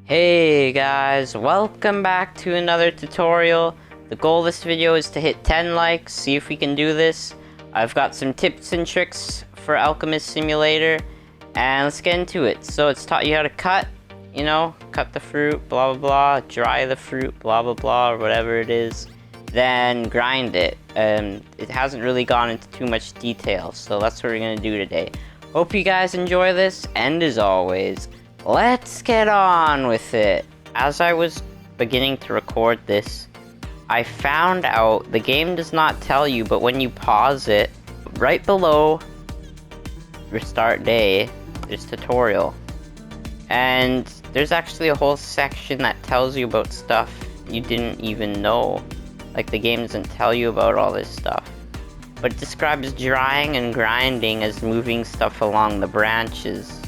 Hey guys, welcome back to another tutorial. The goal of this video is to hit 10 likes, see if we can do this. I've got some tips and tricks for Alchemist Simulator, and let's get into it. So it's taught you how to cut, cut the fruit, blah blah blah, dry the fruit, blah blah blah, or whatever it is. Then grind it. It hasn't really gone into too much detail, so that's what we're gonna do today. Hope you guys enjoy this, and as always, let's get on with it. As I was beginning to record this, I found out the game does not tell you, but when you pause it, right below restart day, there's tutorial. And there's actually a whole section that tells you about stuff you didn't even know. Like, the game doesn't tell you about all this stuff. But it describes drying and grinding as moving stuff along the branches.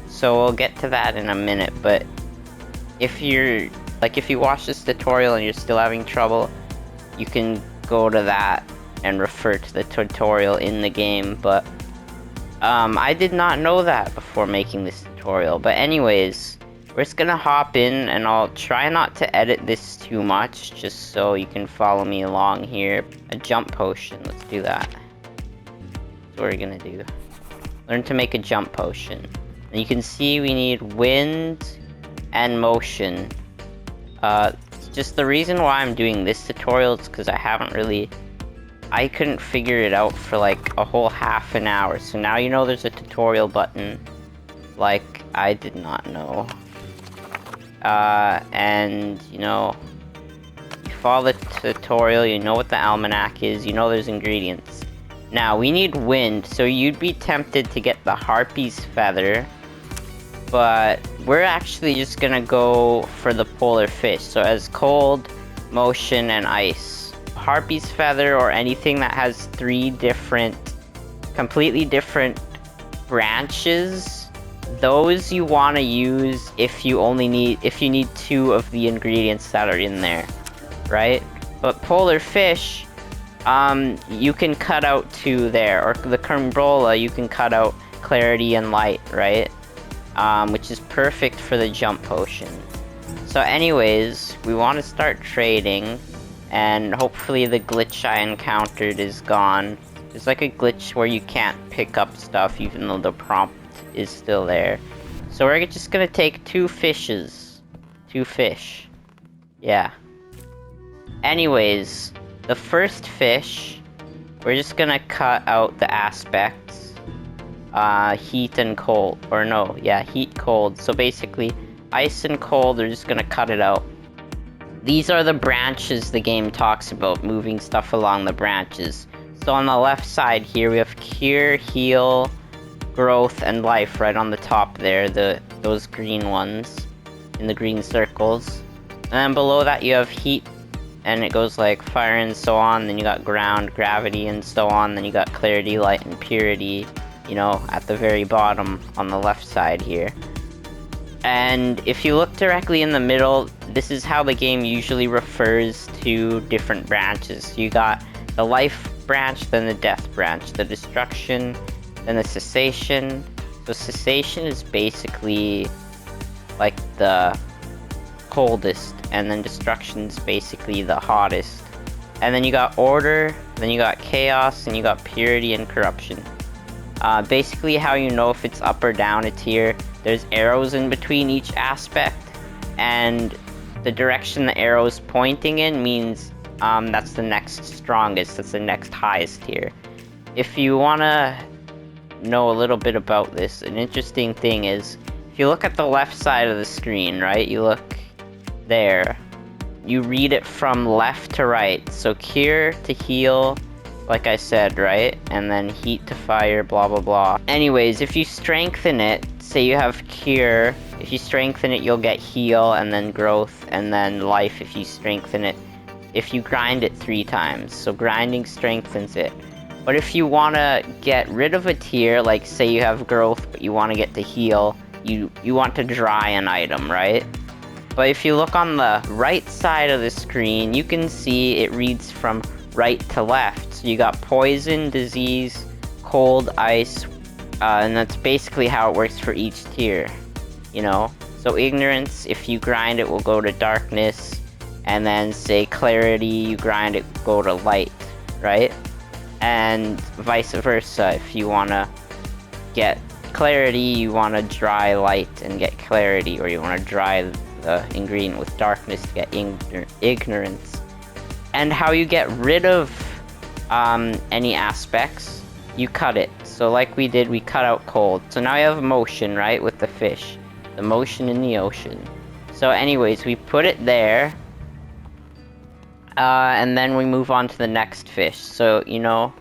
So we'll get to that in a minute, but if you watch this tutorial and you're still having trouble, you can go to that and refer to the tutorial in the game, but I did not know that before making this tutorial. But anyways, we're just gonna hop in, and I'll try not to edit this too much, just so you can follow me along here. A jump potion, let's do that. That's what we're gonna do. Learn to make a jump potion. And you can see we need wind and motion. Just the reason why I'm doing this tutorial is because I couldn't figure it out for like a whole half an hour. So now you know there's a tutorial button, like I did not know. And you follow the tutorial, you know what the almanac is, you know there's ingredients. Now we need wind, so you'd be tempted to get the harpy's feather, but we're actually just gonna go for the polar fish. So as cold, motion, and ice. Harpy's feather, or anything that has three completely different branches, those you want to use if you need two of the ingredients that are in there, right? But polar fish, you can cut out two there, or the Crumbola, you can cut out clarity and light, right? Which is perfect for the jump potion. So anyways, we want to start trading, and hopefully the glitch I encountered is gone. There's like a glitch where you can't pick up stuff even though the prompt is still there. So we're just gonna take two fish. Yeah. Anyways, the first fish, we're just gonna cut out the aspects. Heat and cold, heat, cold. So basically, ice and cold, they're just gonna cut it out. These are the branches the game talks about, moving stuff along the branches. So on the left side here, we have cure, heal, growth, and life right on the top there, those green ones, in the green circles. And then below that you have heat, and it goes like fire and so on, then you got ground, gravity, and so on, then you got clarity, light, and purity, at the very bottom on the left side here. And if you look directly in the middle, this is how the game usually refers to different branches. You got the life branch, then the death branch, the destruction, then the cessation. So cessation is basically like the coldest, and then destruction is basically the hottest. And then you got order, then you got chaos, and you got purity and corruption. Basically how you know if it's up or down a tier, there's arrows in between each aspect, and the direction the arrow is pointing in means that's the next strongest, that's the next highest tier. If you want to know a little bit about this, an interesting thing is, if you look at the left side of the screen, right, you look there, you read it from left to right. So cure to heal, like I said, right? And then heat to fire, blah blah blah. Anyways, if you strengthen it, say you have cure, if you strengthen it you'll get heal, and then growth, and then life if you strengthen it, if you grind it 3 times. So grinding strengthens it. But if you want to get rid of a tier, like say you have growth but you want to get to heal, you want to dry an item, right? But if you look on the right side of the screen, you can see it reads from right to left. So you got poison, disease, cold, ice, and that's basically how it works for each tier, So So ignorance, if you grind it, will go to darkness, and then say clarity, you grind it, go to light, right? And vice versa, if you want to get clarity, you want to dry light and get clarity, or you want to dry the ingredient with darkness to get ignorance. And how you get rid of any aspects, you cut it. So like we did, we cut out cold. So now you have motion, right, with the fish. The motion in the ocean. So anyways, we put it there. And then we move on to the next fish. So, you know...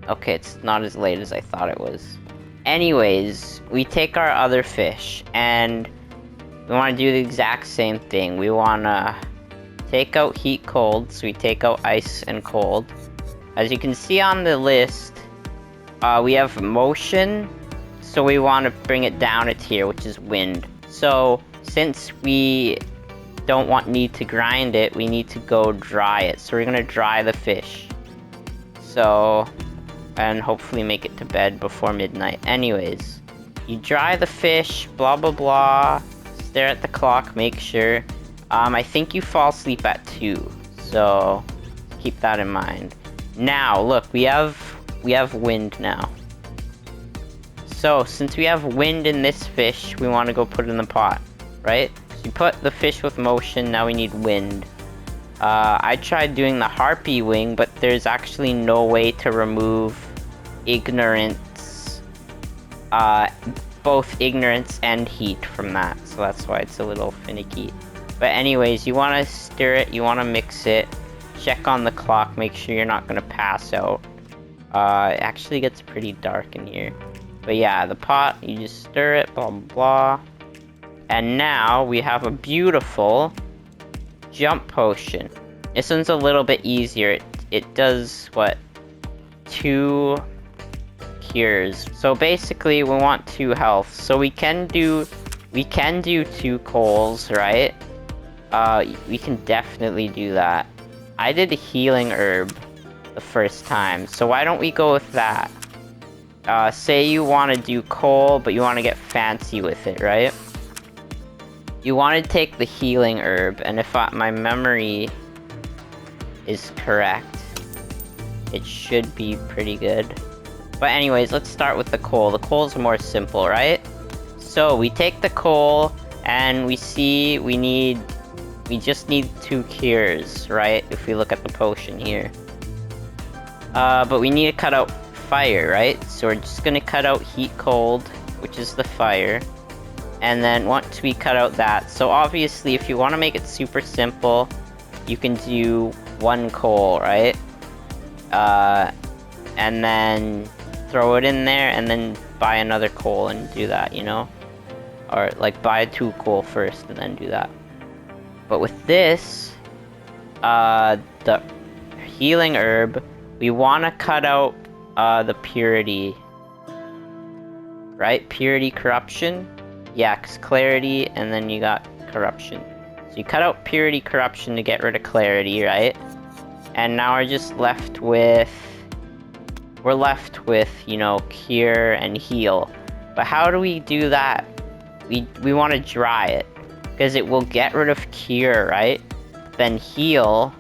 Okay, it's not as late as I thought it was. Anyways, we take our other fish, and we want to do the exact same thing. We want to take out heat, cold, so we take out ice and cold. As you can see on the list, we have motion, so we want to bring it down a tier, which is wind. So, since we don't need to grind it, we need to go dry it. So we're going to dry the fish. So... and hopefully make it to bed before midnight. Anyways, you dry the fish, blah blah blah, stare at the clock, make sure. I think you fall asleep at 2, so keep that in mind. Now, look, we have wind now. So, since we have wind in this fish, we want to go put it in the pot, right? So you put the fish with motion, now we need wind. I tried doing the harpy wing, but there's actually no way to remove ignorance, both ignorance and heat from that, so that's why it's a little finicky. But anyways, you want to stir it, you want to mix it, check on the clock, make sure you're not going to pass out. It actually gets pretty dark in here. But yeah, the pot, you just stir it, blah blah blah. And now we have a beautiful jump potion. This one's a little bit easier. It does, what, 2 cures. So basically, we want 2 health. So we can do 2 coals, right? We can definitely do that. I did a healing herb the first time, so why don't we go with that? Say you want to do coal, but you want to get fancy with it, right? You want to take the healing herb, and if my memory is correct, it should be pretty good. But anyways, let's start with the coal. The coal's more simple, right? So we take the coal, and we see we just need 2 cures, right? If we look at the potion here. But we need to cut out fire, right? So we're just gonna cut out heat, cold, which is the fire. And then once we cut out that, so obviously if you want to make it super simple, you can do 1 coal, right? And then throw it in there and then buy another coal and do that, you know? Or like buy 2 coal first and then do that. But with this, the healing herb, we want to cut out the purity, right? Purity, corruption. Yeah, because clarity, and then you got corruption. So you cut out purity, corruption to get rid of clarity, right? And now we're just left with... we're left with, you know, cure and heal. But how do we do that? We want to dry it, because it will get rid of cure, right? Then heal,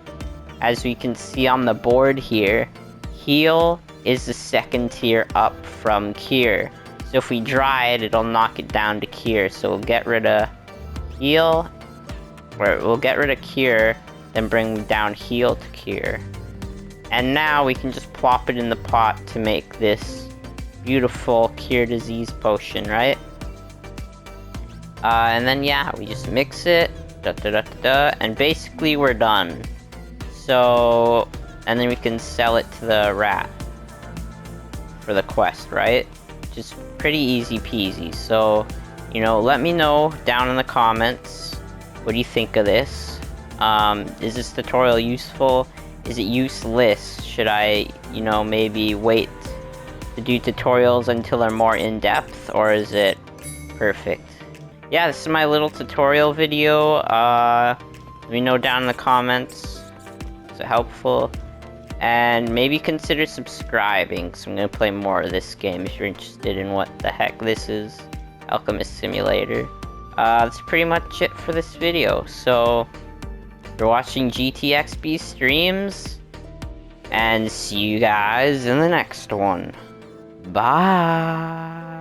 as we can see on the board here, heal is the 2nd tier up from cure. So if we dry it, it'll knock it down to cure. So we'll get rid of heal, or we'll get rid of cure, then bring down heal to cure. And now we can just plop it in the pot to make this beautiful cure disease potion, right? And then yeah, we just mix it, and basically we're done. So, and then we can sell it to the rat for the quest, right? Just pretty easy peasy. So, you know, let me know down in the comments, what do you think of this? Is this tutorial useful? Is it useless? Should I, you know, maybe wait to do tutorials until they're more in-depth, or is it perfect? Yeah, this is my little tutorial video. Let me know down in the comments. Is it helpful? And maybe consider subscribing, because I'm going to play more of this game if you're interested in what the heck this is. Alchemist Simulator. That's pretty much it for this video. So, you're watching GTXB streams, and see you guys in the next one. Bye!